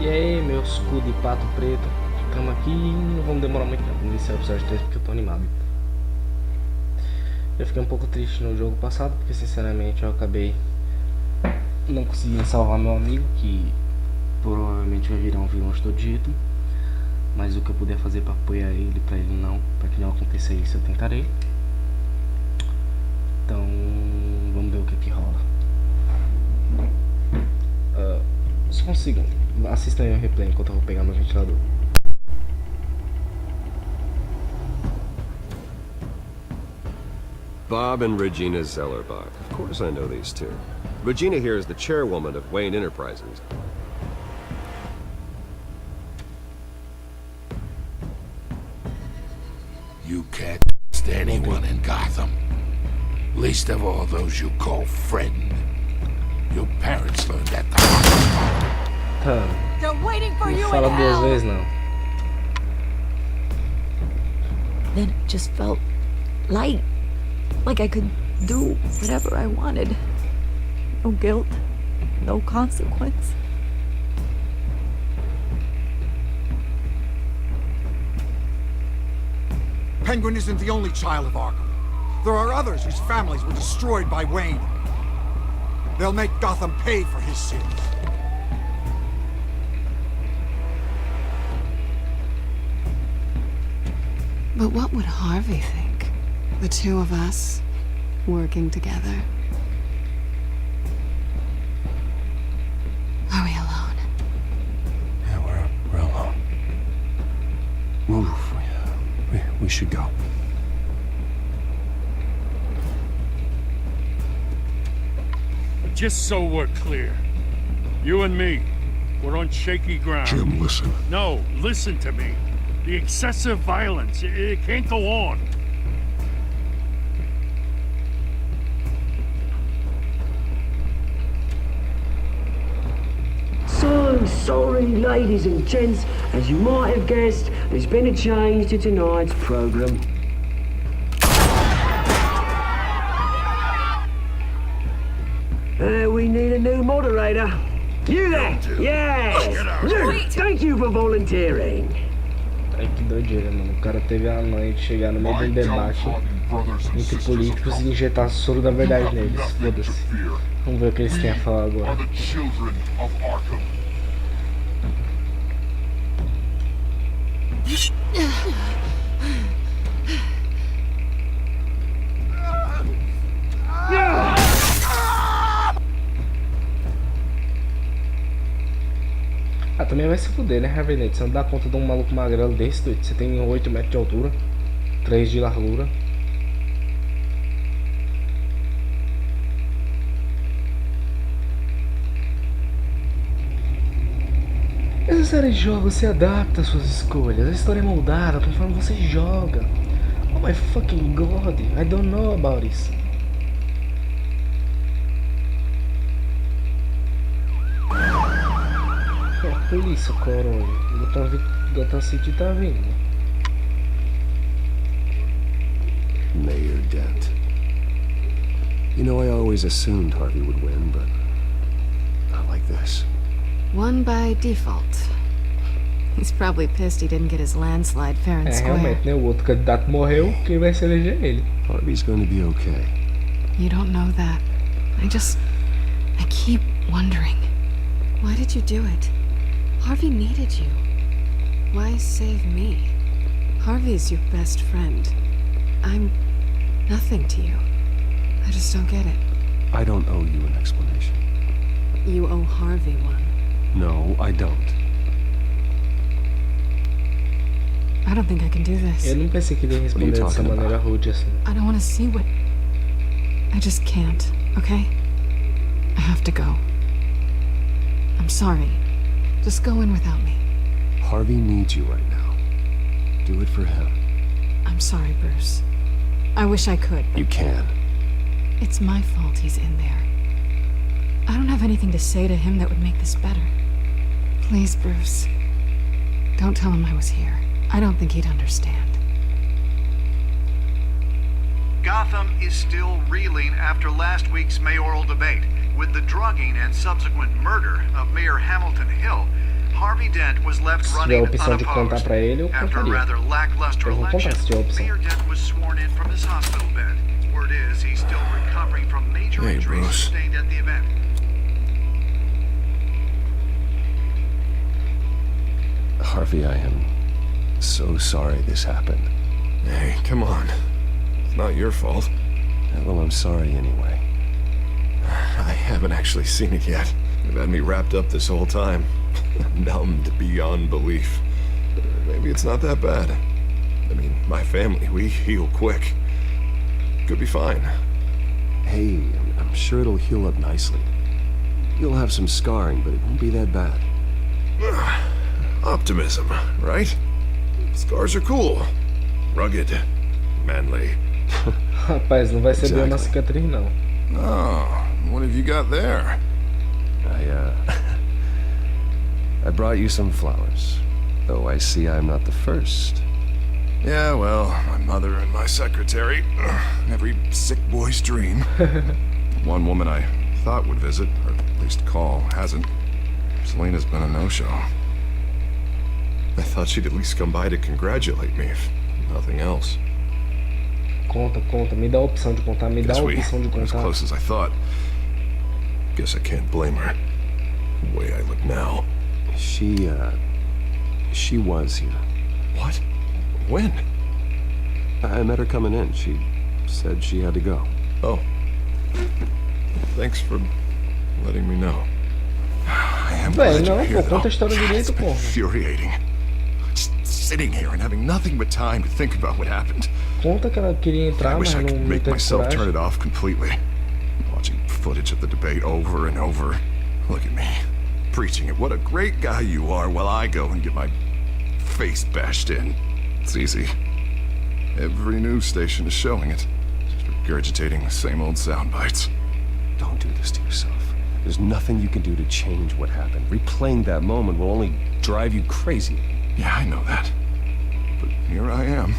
E aí, meus cu de pato preto, estamos aqui e não vamos demorar muito tempo iniciar o episódio 3 porque eu tô animado. Eu fiquei um pouco triste no jogo passado porque sinceramente eu acabei não conseguindo salvar meu amigo, que provavelmente vai virar um vilão de todo jeito. Mas o que eu puder fazer pra apoiar ele, pra que não aconteça isso, eu tentarei. Então, vamos ver o que rola. Se consigam, assistam aí o replay enquanto eu vou pegar meu ventilador. Bob and Regina Zellerbach. Of course I know these two. Regina here is the chairwoman of Wayne Enterprises. You can't trust anyone in Gotham. Least of all those you call friend. Your parents learned that the Tá. They're waiting for you Fala in duas hell. vezes não. Then it just felt light. Like I could do whatever I wanted. No guilt, no consequence. Penguin isn't the only child of Arkham. There are others whose families were destroyed by Wayne. They'll make Gotham pay for his sins. But what would Harvey think? The two of us, working together. Are we alone? Yeah, we're alone. Move. We should go. Just so we're clear, you and me, we're on shaky ground. Jim, listen. No, listen to me. The excessive violence, it can't go on. So sorry, ladies and gents. As you might have guessed, there's been a change to tonight's program. We need a new moderator. You there? Yes! You! Thank you for volunteering. Ai, que doideira, mano. O cara teve a mãe de chegar no meio de um debate entre políticos e injetar soro da verdade neles. Foda-se. Vamos ver o que eles têm a falar agora. Ah, também vai se fuder, né, Harvey Dent? Você não dá conta de um maluco magrelo desse, doido? Você tem 8 metros de altura, 3 de largura. Essa série de jogos se adapta às suas escolhas. A história é moldada conforme você joga. Oh my fucking god, I don't know about this. É polícia, coronel. Gotham City tá vindo. Mayor Dent. You know, I always assumed Harvey would win, but not like this. Won by default. He's probably pissed he didn't get his landslide fair and square. Realmente, né? O outro candidato morreu, quem vai se eleger é ele. Harvey's going to be okay. You don't know that. I keep wondering. Why did you do it? Harvey needed you. Why save me? Harvey's your best friend. I'm nothing to you. I just don't get it. I don't owe you an explanation. You owe Harvey one. No, I don't. I don't think I can do this. Eu não pensei que ele ia responder dessa maneira rude assim. I don't want to see what... I just can't, okay? I have to go. I'm sorry. Just go in without me. Harvey needs you right now. Do it for him. I'm sorry, Bruce. I wish I could. You can. It's my fault he's in there. I don't have anything to say to him that would make this better. Please, Bruce. Don't tell him I was here. I don't think he'd understand. Gotham is still reeling after last week's mayoral debate. With the drugging and subsequent murder of Mayor Hamilton Hill, Harvey Dent was left Se tiver a running opção de contar pra ele, eu after a contaria. rather lackluster Eu vou contar election. se tiver a opção. Mayor Dent was sworn in from his hospital bed. Word is he's still recovering from major Hey, injuries Bruce. sustained at the event. Harvey, I am so sorry this happened. Hey, come on. It's not your fault. Well, I'm sorry anyway. I haven't actually seen it yet. They've had me wrapped up this whole time. Numbed beyond belief. Maybe it's not that bad. I mean, my family, we heal quick. Could be fine. Hey, I'm sure it'll heal up nicely. You'll have some scarring, but it won't be that bad. Optimism, right? Scars are cool. Rugged. Manly. Rapaz, não vai ser bem uma Exactly. cicatriz, não. Oh, what have you got there? I brought you some flowers. Though I see I'm not the first. Yeah, well, my mother and my secretary. Every sick boy's dream. One woman I thought would visit, or at least call, hasn't. Selena's been a no-show. I thought she'd at least come by to congratulate me, if nothing else. Conta, me dá a opção de contar, me dá a Guess we opção de were as contar. close as I thought. Guess I can't blame her. The way I look now. She was here. What? When? I met her coming in. She said she had to go. Oh. Thanks for letting me know. I am Bem, glad you're não, here, pô, conta a though. história It's direito, been pô. infuriating. Just sitting here and having nothing but time to think about what happened. Conta que ela queria I entrar, wish mas I não, could não make teve myself turn coragem. it off completely. Watching footage of the debate over and over. Look at me, preaching at what a great guy you are while I go and get my face bashed in. It's easy. Every news station is showing it. Just regurgitating the same old sound bites. Don't do this to yourself. There's nothing you can do to change what happened. Replaying that moment will only drive you crazy. Yeah, I know that. But here I am.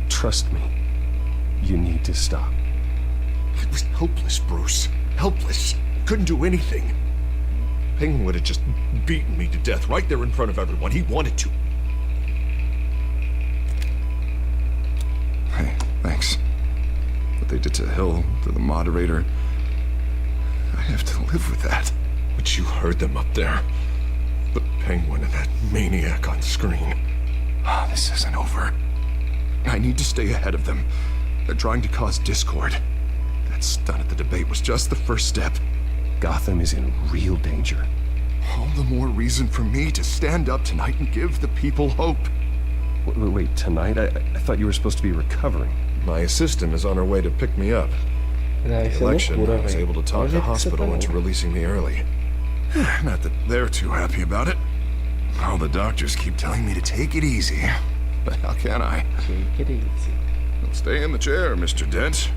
Trust me. You need to stop. It was helpless, Bruce. Helpless. Couldn't do anything. Penguin would have just beaten me to death right there in front of everyone. He wanted to. Hey, thanks. What they did to Hill, to the moderator. I have to live with that. But you heard them up there. The Penguin and that maniac on screen. Ah, this isn't over. I need to stay ahead of them. They're trying to cause discord. That stunt at the debate was just the first step. Gotham is in real danger. All the more reason for me to stand up tonight and give the people hope. Wait, tonight? I thought you were supposed to be recovering. My assistant is on her way to pick me up. Não, The isso é election, loucura, I was velho. able to talk Olha the o que você hospital tá into louco. releasing me early. Not that they're too happy about it. All the doctors keep telling me to take it easy. But how can I? Take it easy. Stay in the chair, Mr. Dent.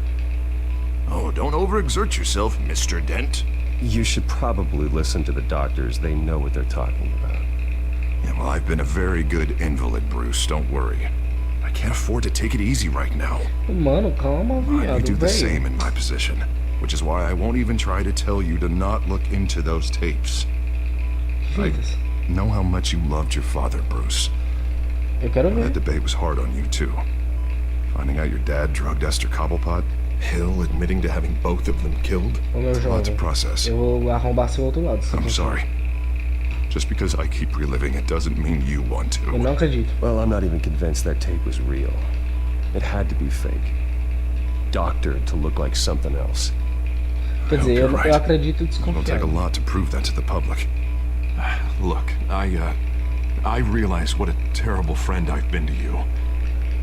Oh, don't overexert yourself, Mr. Dent. You should probably listen to the doctors. They know what they're talking about. Yeah, well, I've been a very good invalid, Bruce. Don't worry. I can't afford to take it easy right now. Mano, calma, You viado, do the velho. same in my position, which is why I won't even try to tell you to not look into those tapes. I Vidas. know how much you loved your father, Bruce. Eu quero ver. That debate was hard on you, too. Finding out your dad drugged Esther Cobblepot, Hill admitting to having both of them killed. Ô, meu It's a lot to jovem, process. eu vou arrombar seu outro lado. I'm sorry. Just because I keep reliving it doesn't mean you want Eu to. não acredito. Well, I'm not even convinced that tape was real. It had to be fake. Doctored to look like something else. Quer hope dizer, you're eu right. acredito It'll take desconfiado. a lot to prove that to the public. Look, I realize what a terrible friend I've been to you.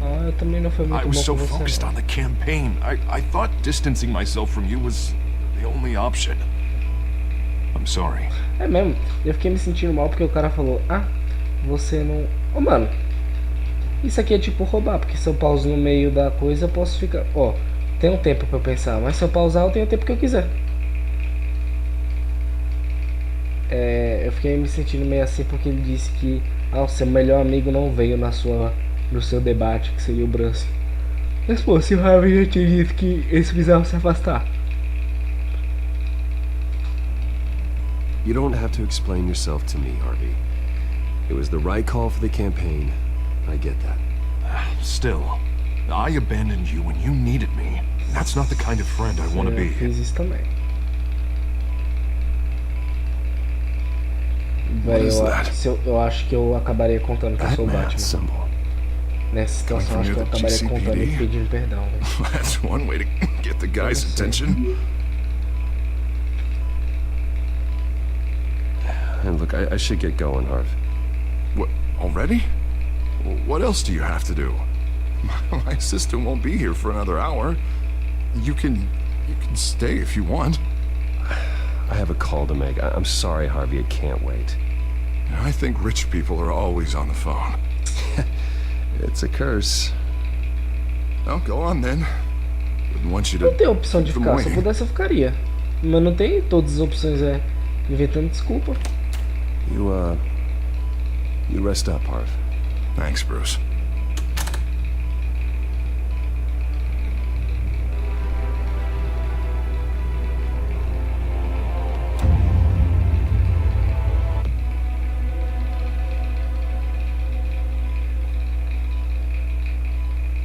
Ah, eu também não fui muito I bom was so com você, focused não. on the campaign. I thought distancing myself from you was the only option. I'm sorry. É mesmo, eu fiquei me sentindo mal porque o cara falou: ah, você não... Ô, mano, isso aqui é tipo roubar, porque se eu pauso no meio da coisa eu posso ficar... Ó, tem um tempo pra eu pensar, mas se eu pausar eu tenho o tempo que eu quiser. Eu fiquei me sentindo meio assim porque ele disse que o seu melhor amigo não veio no seu debate, que seria o Brance. Mas pô, se o Harvey já tinha dito que eles precisavam se afastar. You don't have to explain yourself to me, Harvey. It was the right call for the campaign. I get that. Still, I abandoned you when you needed me. That's not the kind of friend I want to be. Fiz isso também. What Véi, is that? eu acho que eu acabaria contando que eu sou o Batman Batman. symbol. Nessa situação, acho que eu acabaria contando e pedindo perdão, velho. That's one way to get the guy's attention. And look, I should get going, Harv. What, already? What else do you have to do? My assistant won't be here for another hour. You can stay if you want. I have a call to make. I'm sorry, Harvey, I can't wait. I think rich people are always on the phone. It's a curse. Well, go on then. Wouldn't want you to Não tem opção de keep them ficar, se eu waiting. pudesse eu ficaria. Mas não tem todas as opções, inventando desculpa. You rest up, Harv. Thanks, Bruce.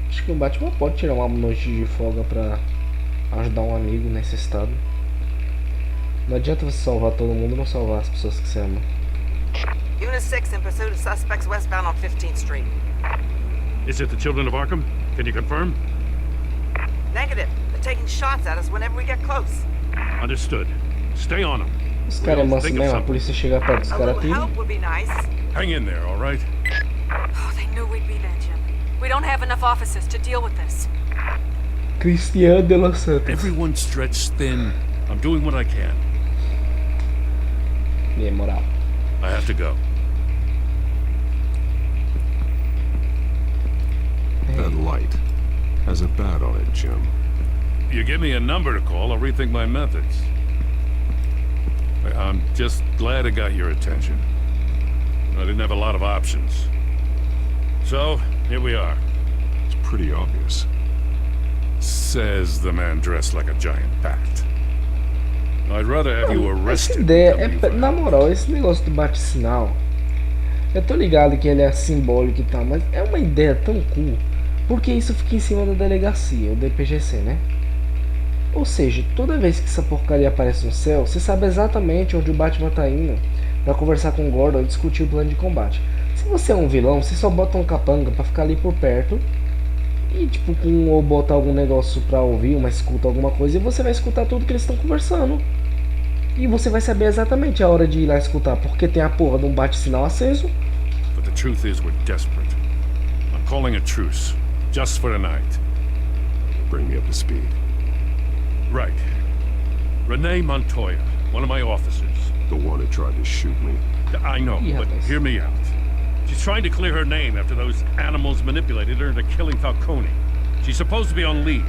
Acho que o Batman pode tirar uma noite de folga pra ajudar um amigo necessitado. Não adianta você salvar todo mundo e não salvar as pessoas que você ama. Unit 6 in pursuit of suspects westbound on 15th Street. Is it the children of Arkham? Can you confirm? Negative. They're taking shots at us whenever we get close. Understood. Stay on them. Os caras é manso Think of mesmo, a something. polícia chega perto, os A caras little tiram. help would be nice. Hang in there, all right? Oh, they knew we'd be there, Jim. We don't have enough officers to deal with this. Cristiano de los Santos. Everyone's stretched thin. I'm doing what I can. E aí, moral. I have to go. That light has a bat on it, Jim. You give me a number to call, I'll rethink my methods. I'm just glad it got your attention. I didn't have a lot of options. So, here we are. It's pretty obvious. Says the man dressed like a giant bat. I'd rather have you Essa arrested. ideia than é, tell you na that. moral, esse negócio do bate-sinal, eu tô ligado que ele é simbólico e tal, mas é uma ideia tão cool, porque isso fica em cima da delegacia, o DPGC, né? Ou seja, toda vez que essa porcaria aparece no céu, você sabe exatamente onde o Batman tá indo pra conversar com o Gordon e discutir o plano de combate. Se você é um vilão, você só bota um capanga pra ficar ali por perto e tipo, ou botar algum negócio pra ouvir, uma escuta, alguma coisa, e você vai escutar tudo que eles estão conversando. E você vai saber exatamente a hora de ir lá escutar, porque tem a porra de um bate-sinal aceso. But the truth is we're desperate. I'm calling a truce, just for tonight. Bring me up to speed. Right. Renee Montoya, one of my officers. The one who tried to shoot me. I know, Yeah, but nice. hear me out. She's trying to clear her name after those animals manipulated her into killing Falcone. She's supposed to be on leave,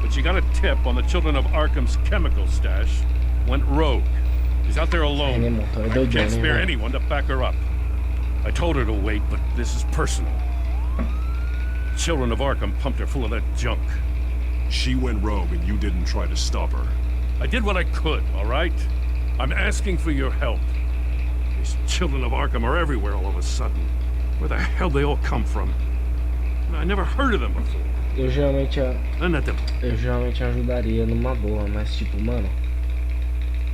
but she got a tip on the children of Arkham's chemical stash, went rogue. She's out there alone. Renee Montoya, I doidona, can't hein, spare velho? anyone to back her up. I told her to wait, but this is personal. The children of Arkham pumped her full of that junk. She went rogue and you didn't try to stop her. I did what I could, all right? I'm asking for your help. These children of Arkham are everywhere all of a sudden. Where the hell they all come from? I never heard of them before. Eu geralmente, None of them. eu geralmente ajudaria numa boa, mas tipo, mano,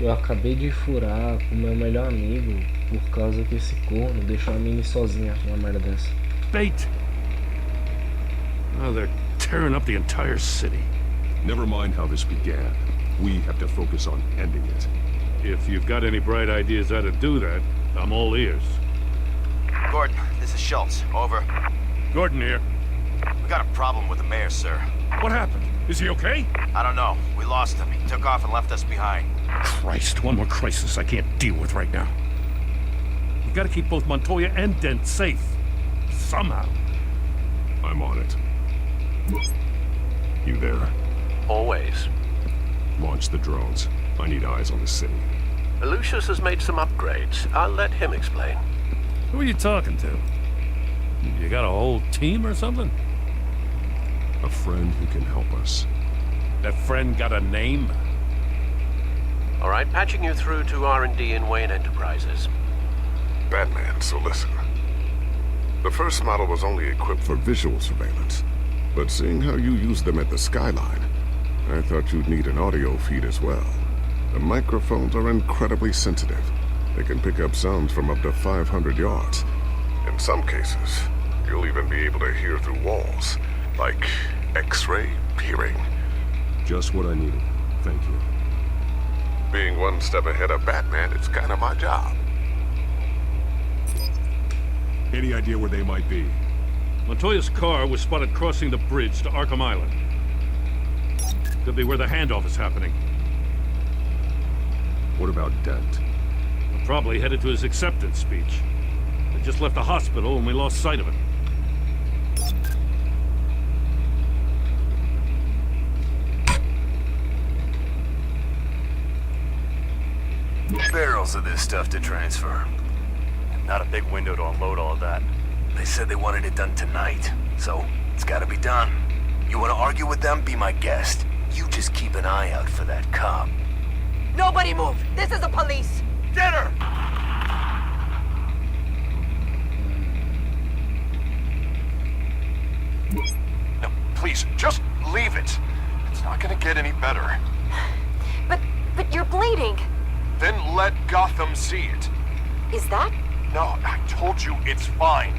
eu acabei de furar com o meu melhor amigo por causa que esse corno deixou a Minnie sozinha com uma merda dessa. Fate. Oh, they're tearing up the entire city. Never mind how this began. We have to focus on ending it. If you've got any bright ideas how to do that, I'm all ears. Gordon, this is Schultz. Over. Gordon here. We got a problem with the mayor, sir. What happened? Is he okay? I don't know. We lost him. He took off and left us behind. Christ, one more crisis I can't deal with right now. We gotta keep both Montoya and Dent safe. Somehow. I'm on it. You there? Always. Launch the drones. I need eyes on the city. Lucius has made some upgrades. I'll let him explain. Who are you talking to? You got a whole team or something? A friend who can help us. That friend got a name? All right, patching you through to R&D in Wayne Enterprises. Batman, so listen. The first model was only equipped for visual surveillance. But seeing how you use them at the skyline, I thought you'd need an audio feed as well. The microphones are incredibly sensitive. They can pick up sounds from up to 500 yards. In some cases, you'll even be able to hear through walls, like X-ray peering. Just what I needed. Thank you. Being one step ahead of Batman, it's kind of my job. Any idea where they might be? Montoya's car was spotted crossing the bridge to Arkham Island. Could be where the handoff is happening. What about Dent? Probably headed to his acceptance speech. They just left the hospital and we lost sight of it. Barrels of this stuff to transfer. Not a big window to unload all of that. They said they wanted it done tonight, so it's gotta be done. You wanna argue with them? Be my guest. You just keep an eye out for that cop. Nobody move! This is the police! Get her! No, please, just leave it. It's not gonna get any better. But you're bleeding. Then let Gotham see it. Is that? No, I told you it's fine.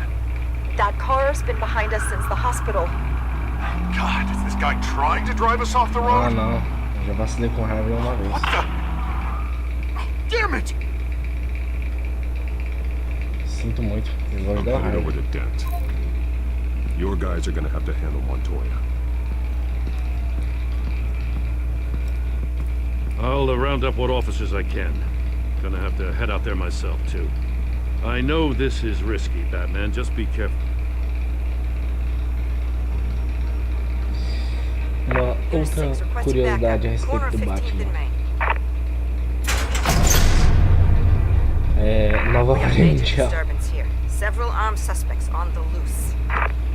That car's been behind us since the hospital. God, is this guy trying to drive us off the road? Ah, não. Eu já vacilei com raiva uma vez. What the? Damn it! Sinto muito. Eu vou I'm dar headed over raiva. to Dent. Your guys are gonna have to handle Montoya. I'll round up what officers I can. Gonna have to head out there myself, too. I know this is risky, Batman. Just be careful. Uma outra curiosidade a respeito do Batman. Novamente, ó.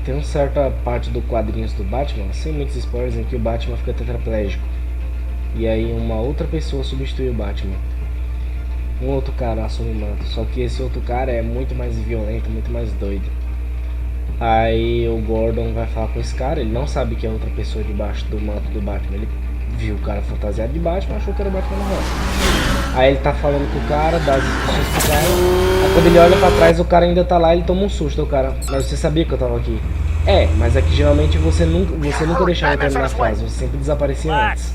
Tem uma certa parte do quadrinhos do Batman, sem muitos spoilers, em que o Batman fica tetraplégico. E aí uma outra pessoa substitui o Batman. Um outro cara assume o manto. Só que esse outro cara é muito mais violento, muito mais doido. Aí o Gordon vai falar com esse cara. Ele não sabe que é outra pessoa debaixo do manto do Batman. Ele viu o cara fantasiado de Batman, achou que era o Batman na rua. Aí ele tá falando com o cara, dá as instruções pro cara. Aí quando ele olha pra trás, o cara ainda tá lá. Ele toma um susto, o cara. Mas você sabia que eu tava aqui? É, mas é que geralmente você nunca deixava eu terminar a fase. Você sempre desaparecia antes.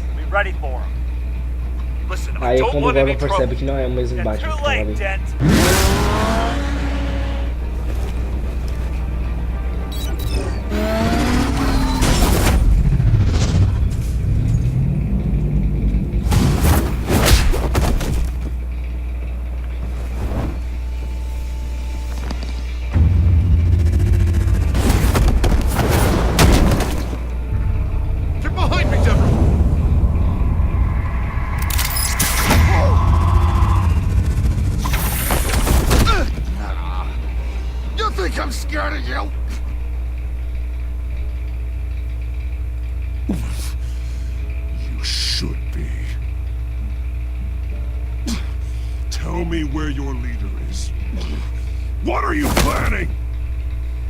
Aí quando o Gordon percebe que não é o mesmo Batman que tava ali. I'm scared of you. You should be. Tell me where your leader is. What are you planning?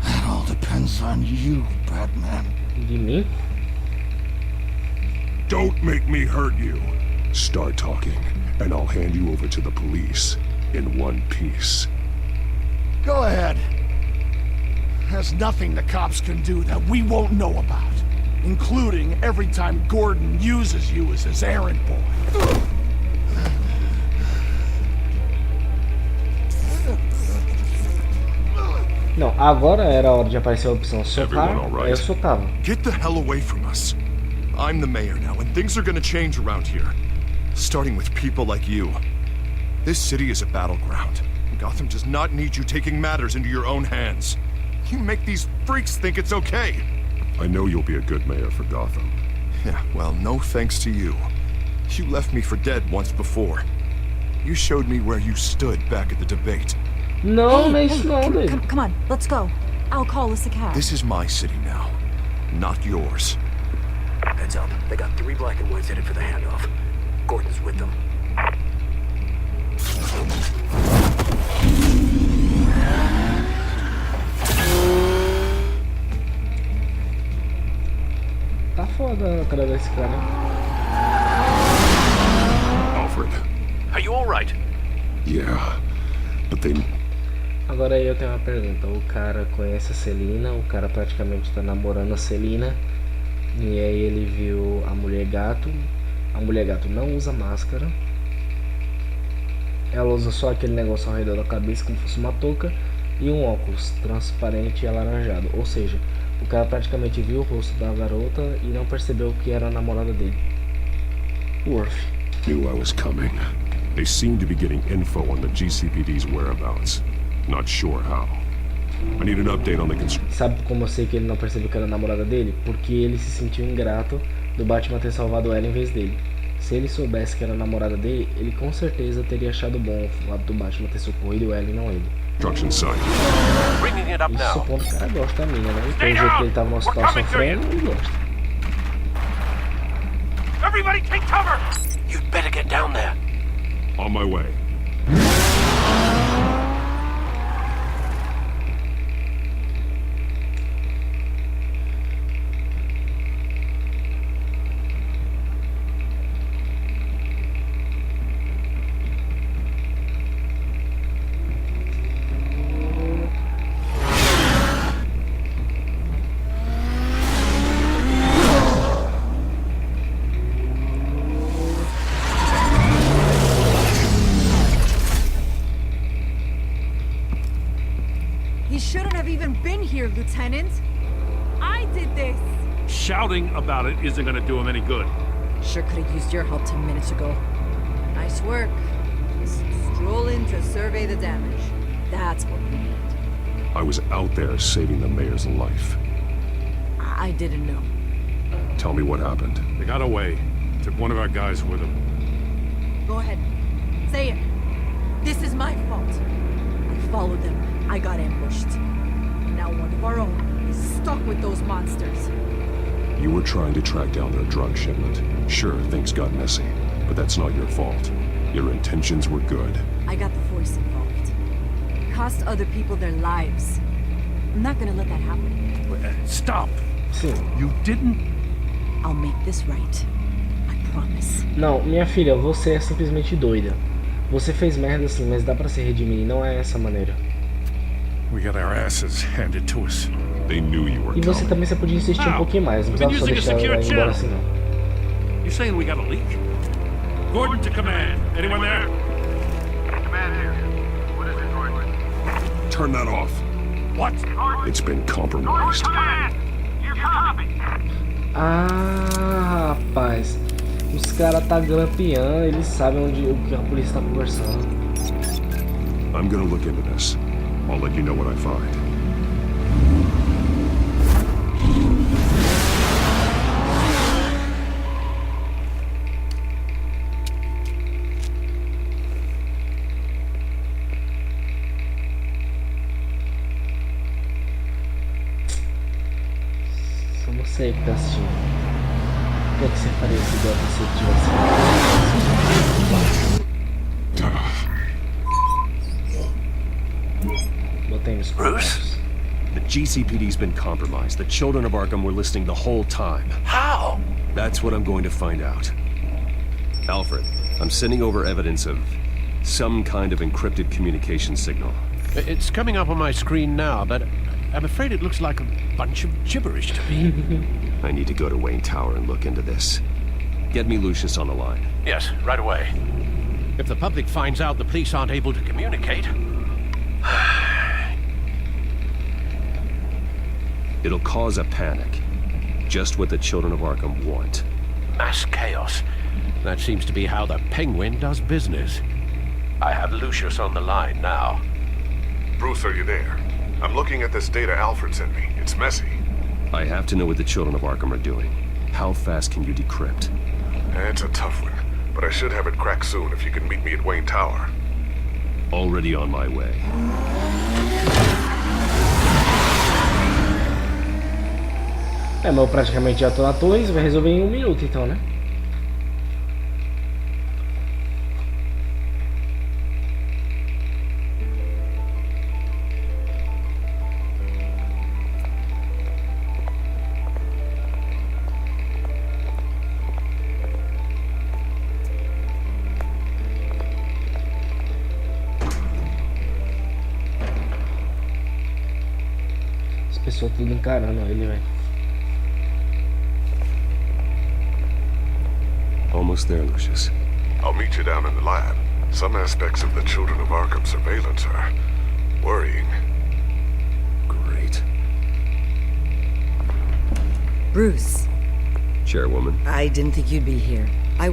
That all depends on you, Batman. Me? Don't make me hurt you. Start talking, and I'll hand you over to the police in one piece. Go ahead. There's nothing the cops can do that we won't know about, including every time Gordon uses you as his errand boy. Não, agora era a hora de aparecer a opção socar, aí eu socava. Get the hell away from us. I'm the mayor now, and things are gonna change around here. Starting with people like you. This city is a battleground. Gotham does not need you taking matters into your own hands. You make these freaks think it's okay. I know you'll be a good mayor for Gotham. Yeah, well, no thanks to you. You left me for dead once before. You showed me where you stood back at the debate. No, come on, let's go. I'll call us a cab. This is my city now, not yours. Heads up. They got 3 black and whites headed for the handoff. Gordon's with them. cada vez esse cara. Alfred. Are you all right? Yeah, but they... Agora aí eu tenho uma pergunta. O cara conhece a Celina, o cara praticamente tá namorando a Celina. E aí ele viu a mulher gato. A mulher gato não usa máscara. Ela usa só aquele negócio ao redor da cabeça como se fosse uma touca. E um óculos transparente e alaranjado. Ou seja, o cara praticamente viu o rosto da garota e não percebeu que era a namorada dele. Worth. Knew I was coming. They seem to be getting info on the GCPD's whereabouts. Not sure how. I need an update on the construction. Sabe como eu sei que ele não percebeu que era a namorada dele? Porque ele se sentiu ingrato do Batman ter salvado ela em vez dele. Se ele soubesse que era a namorada dele, ele com certeza teria achado bom o fato do Batman ter socorrido ela e não ele. Site. Bringing it up Isso now. supondo que o cara gosta da mina, né? E pelo jeito que ele tava numa situação sofrendo, ele gosta. Everybody take cover! You'd better get down there. On my way. Lieutenant. I did this. Shouting about it isn't gonna do him any good. Sure could have used your help 10 minutes ago. Nice work. Just stroll in to survey the damage. That's what we need. I was out there saving the mayor's life. I didn't know. Tell me what happened. They got away. Took one of our guys with them. Go ahead. Say it. This is my fault. I followed them. I got ambushed. Now one of our own is stuck with those monsters. You were trying to track down their drug shipment. Sure, things got messy, but that's not your fault. Your intentions were good. I got the force involved. Cost other people their lives. I'm not gonna let that happen. Stop! You didn't... I'll make this right. I promise. Não, minha filha, você é simplesmente doida. Você fez merda sim, mas dá pra se redimir, não é essa maneira. We got our asses handed to us. They knew you were E você também você podia insistir um pouquinho mais, não precisava só deixar ela ir embora assim não. You saying we got a leak? Gordon to command. Anyone there? Command here. What is it, Gordon? Turn that off. What? It's been compromised. You copy? Ah, rapaz. Os caras tá grampeando, eles sabem onde o que a polícia tá conversando. I'm gonna look into this. I'll let you know what I find. Só não sei o que tá assistindo. O que é que você faria se você tivesse... Bruce? The GCPD's been compromised. The children of Arkham were listening the whole time. How? That's what I'm going to find out. Alfred, I'm sending over evidence of some kind of encrypted communication signal. It's coming up on my screen now, but I'm afraid it looks like a bunch of gibberish to me. I need to go to Wayne Tower and look into this. Get me Lucius on the line. Yes, right away. If the public finds out the police aren't able to communicate... It'll cause a panic. Just what the children of Arkham want. Mass chaos. That seems to be how the Penguin does business. I have Lucius on the line now. Bruce, are you there? I'm looking at this data Alfred sent me. It's messy. I have to know what the children of Arkham are doing. How fast can you decrypt? It's a tough one, but I should have it cracked soon if you can meet me at Wayne Tower. Already on my way. É, mas eu praticamente já tô na torre, vai resolver em 1 minuto então, né? pessoas tudo encarando ele, velho. Almost there, Lucius. I'll meet you down in the lab. Some aspects of the Children of Arkham surveillance are worrying. Great. Bruce. Chairwoman. I didn't think you'd be here. I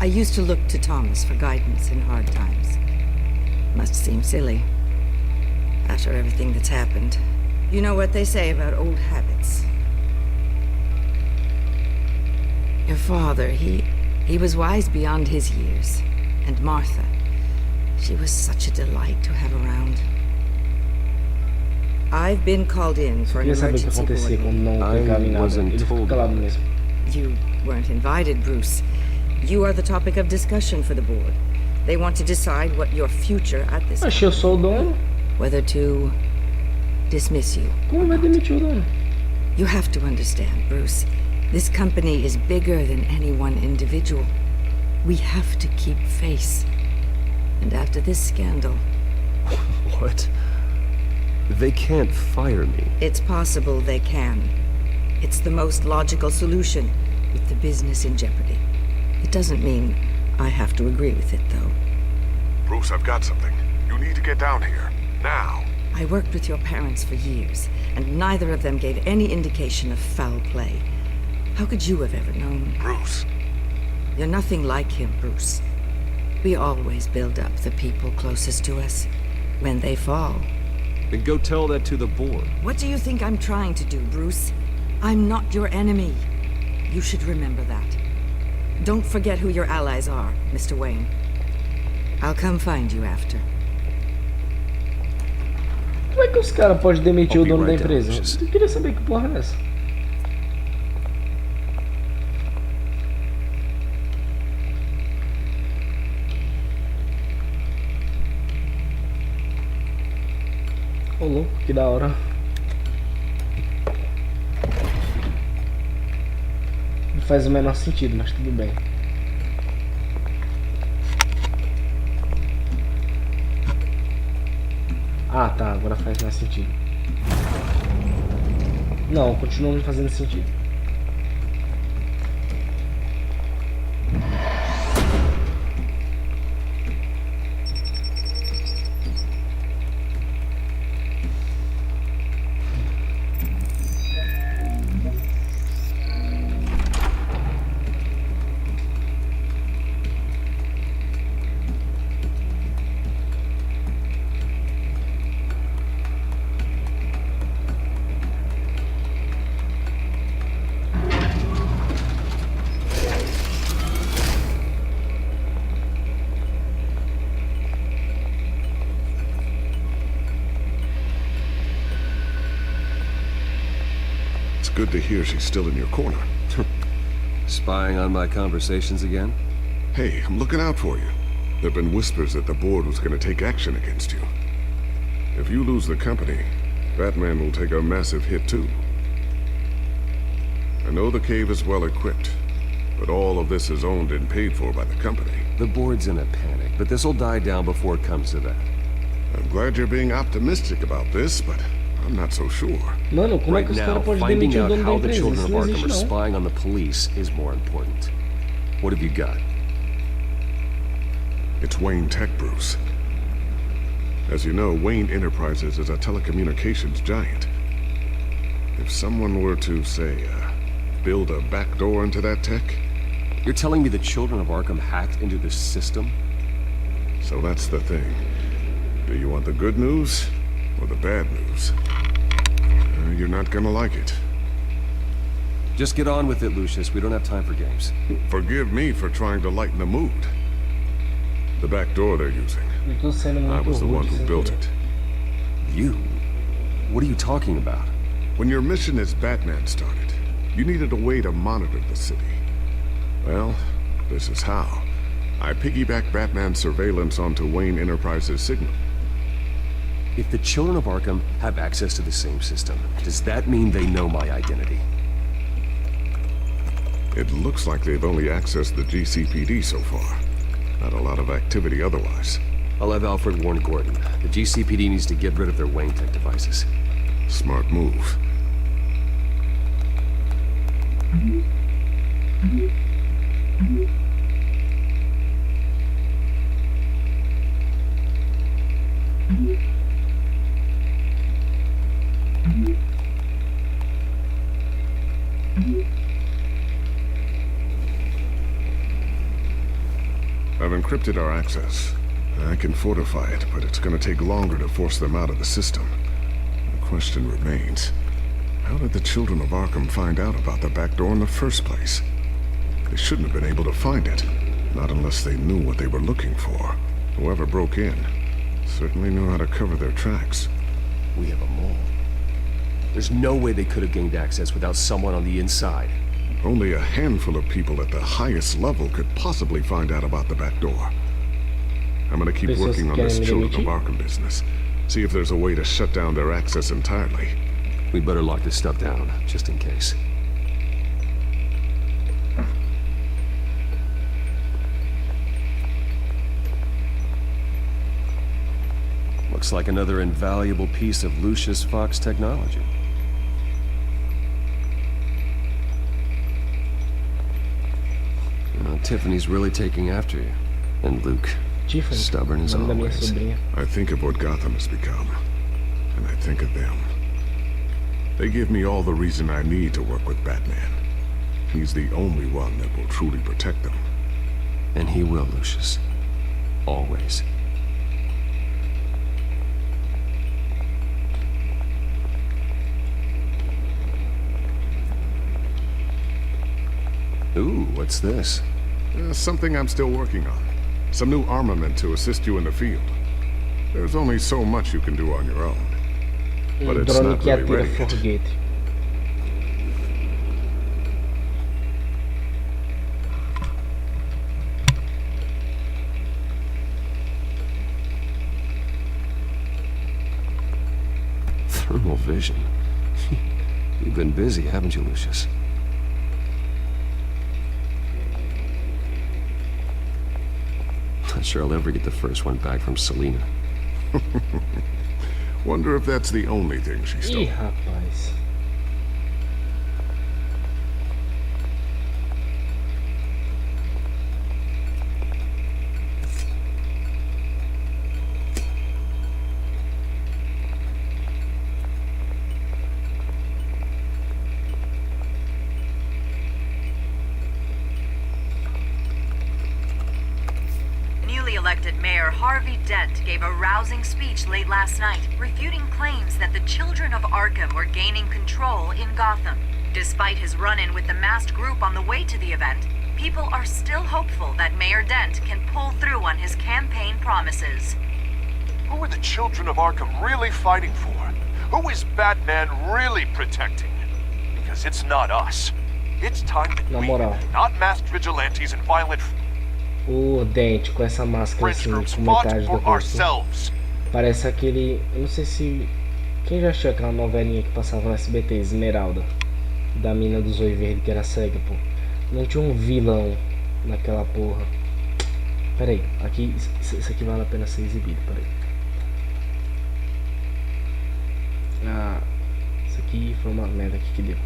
used to look to Thomas for guidance in hard times. Must seem silly. After everything that's happened. You know what they say about old habits. Your father, he was wise beyond his years. And Martha, she was such a delight to have around. I've been called in for an emergency board meeting. I wasn't told. You weren't invited, Bruce. You are the topic of discussion for the board. They want to decide what your future at this Achei eu sou o dono. Whether to dismiss you. Como vai demitir o dono? You have to understand, Bruce. This company is bigger than any one individual. We have to keep face. And after this scandal... What? They can't fire me. It's possible they can. It's the most logical solution, with the business in jeopardy. It doesn't mean I have to agree with it, though. Bruce, I've got something. You need to get down here. Now. I worked with your parents for years, and neither of them gave any indication of foul play. How could you have ever known? Bruce. You're nothing like him, Bruce. We always build up the people closest to us. When they fall... Then go tell that to the board. What do you think I'm trying to do, Bruce? I'm not your enemy. You should remember that. Don't forget who your allies are, Mr. Wayne. I'll come find you after. Como é que os caras podem demitir o dono da empresa? Eu queria saber que porra é essa. Ô louco, que da hora. Não faz o menor sentido, mas tudo bem. Ah tá, agora faz mais sentido. Não, continua não fazendo sentido. Good to hear she's still in your corner. Spying on my conversations again? Hey, I'm looking out for you. There've been whispers that the board was going to take action against you. If you lose the company, Batman will take a massive hit too. I know the cave is well equipped, but all of this is owned and paid for by the company. The board's in a panic, but this'll die down before it comes to that. I'm glad you're being optimistic about this, but I'm not so sure. Mano, como é Right que os now, caras podem finding demitir o out dono da how the empresa? children Isso of não Arkham existe are não. spying on the police is more important. What have you got? It's Wayne Tech, Bruce. As you know, Wayne Enterprises is a telecommunications giant. If someone were to, say, build a backdoor into that tech... You're telling me the children of Arkham hacked into this system? So that's the thing. Do you want the good news or the bad news? You're not gonna like it. Just get on with it, Lucius. We don't have time for games. Forgive me for trying to lighten the mood. The back door they're using. I was the one who built it. You? What are you talking about? When your mission as Batman started, you needed a way to monitor the city. Well, this is how. I piggybacked Batman's surveillance onto Wayne Enterprises' signal. If the children of Arkham have access to the same system, does that mean they know my identity? It looks like they've only accessed the GCPD so far. Not a lot of activity otherwise. I'll have Alfred warn Gordon. The GCPD needs to get rid of their Wayne Tech devices. Smart move. I've encrypted our access. I can fortify it, but it's gonna take longer to force them out of the system. The question remains, how did the children of Arkham find out about the back door in the first place? They shouldn't have been able to find it, not unless they knew what they were looking for. Whoever broke in certainly knew how to cover their tracks. We have a mole. There's no way they could have gained access without someone on the inside. Only a handful of people at the highest level could possibly find out about the back door. I'm gonna keep working on this Children of Arkham business. See if there's a way to shut down their access entirely. We'd better lock this stuff down, just in case. Looks like another invaluable piece of Lucius Fox technology. Tiffany's really taking after you. And Luke, stubborn as always. I think of what Gotham has become, and I think of them. They give me all the reason I need to work with Batman. He's the only one that will truly protect them. And he will, Lucius. Always. Ooh, what's this? Something I'm still working on. Some new armament to assist you in the field. There's only so much you can do on your own. But it's not really ready yet. Thermal vision. You've been busy, haven't you, Lucius? Not sure I'll ever get the first one back from Selina. Wonder if that's the only thing she stole. Rapaz. Elected Mayor Harvey Dent gave a rousing speech late last night, refuting claims that the children of Arkham were gaining control in Gotham. Despite his run-in with the masked group on the way to the event, people are still hopeful that Mayor Dent can pull through on his campaign promises. Who are the children of Arkham really fighting for? Who is Batman really protecting? Because it's not us. It's time that we, not masked vigilantes and violent... O Dente com essa máscara assim, com metade do corpo. Parece aquele... Eu não sei se... Quem já assistiu aquela novelinha que passava no SBT, Esmeralda? Da mina do Zoe Verde que era cega, pô. Não tinha um vilão naquela porra. Pera aí, aqui, isso aqui vale a pena ser exibido, pera aí. Ah, isso aqui foi uma merda que deu.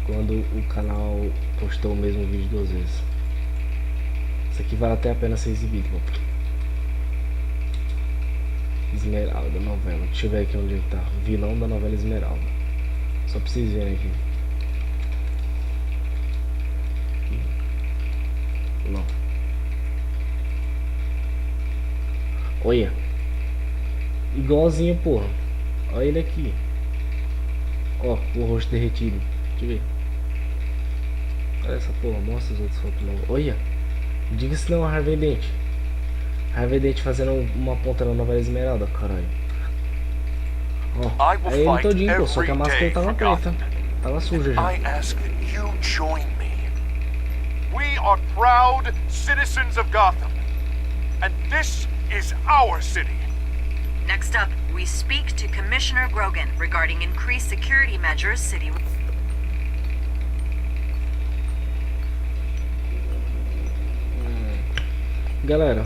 Quando o canal postou o mesmo vídeo 2 vezes. Isso aqui vale até a pena ser exibido, pô. Esmeralda, novela. Deixa eu ver aqui onde ele tá. Vilão da novela Esmeralda. Só pra vocês verem aqui. Não. Olha. Igualzinho, porra. Olha ele aqui. Ó, o rosto derretido. Deixa eu ver. Olha essa porra. Mostra as outras fotos novas. Olha. Diga-se não a Harvey Dent. Harvey Dent fazendo uma ponta na novela Esmeralda, caralho. Ó, é ele todinho, pô, só que a máscara tava preta. Tava suja já. I ask that you join me. We are proud citizens of Gotham. And this is our city. Next up, we speak to Commissioner Grogan regarding increased security measures city. Galera,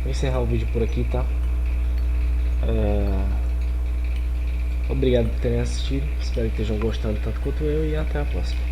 vou encerrar o vídeo por aqui, tá? Obrigado por terem assistido, espero que tenham gostado tanto quanto eu e até a próxima.